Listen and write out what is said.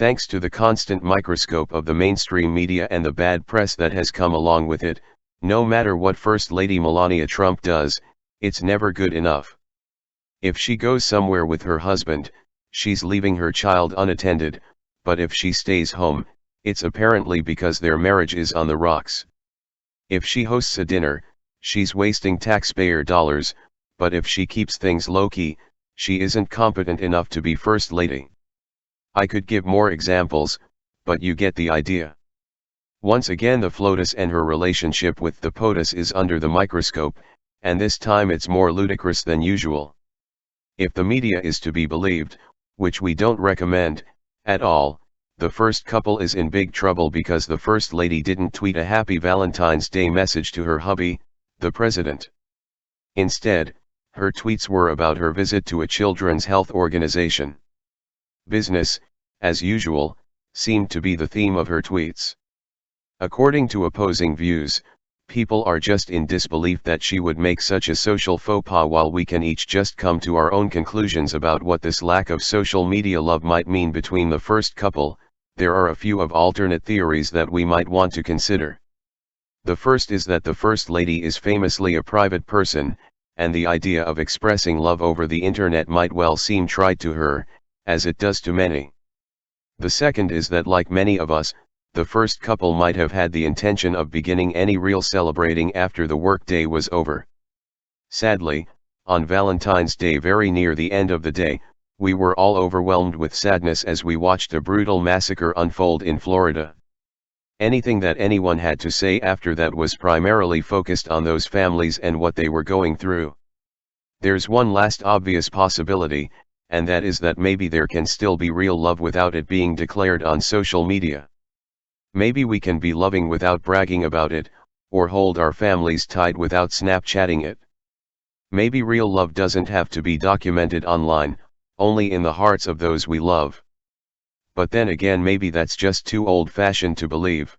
Thanks to the constant microscope of the mainstream media and the bad press that has come along with it, no matter what First Lady Melania Trump does, it's never good enough. If she goes somewhere with her husband, she's leaving her child unattended, but if she stays home, it's apparently because their marriage is on the rocks. If she hosts a dinner, she's wasting taxpayer dollars, but if she keeps things low-key, she isn't competent enough to be First Lady. I could give more examples, but you get the idea. Once again, the FLOTUS and her relationship with the POTUS is under the microscope, and this time it's more ludicrous than usual. If the media is to be believed, which we don't recommend, at all, the first couple is in big trouble because the First Lady didn't tweet a happy Valentine's Day message to her hubby, the president. Instead, her tweets were about her visit to a children's health organization. Business, as usual, seemed to be the theme of her tweets. According to opposing views, people are just in disbelief that she would make such a social faux pas, while we can each just come to our own conclusions about what this lack of social media love might mean between the first couple. There are a few of alternate theories that we might want to consider. The first is that the First Lady is famously a private person, and the idea of expressing love over the internet might well seem trite to her, as it does to many. The second is that, like many of us, the first couple might have had the intention of beginning any real celebrating after the workday was over. Sadly, on Valentine's Day, very near the end of the day, we were all overwhelmed with sadness as we watched a brutal massacre unfold in Florida. Anything that anyone had to say after that was primarily focused on those families and what they were going through. There's one last obvious possibility, and that is that maybe there can still be real love without it being declared on social media. Maybe we can be loving without bragging about it, or hold our families tight without Snapchatting it. Maybe real love doesn't have to be documented online, only in the hearts of those we love. But then again, maybe that's just too old-fashioned to believe.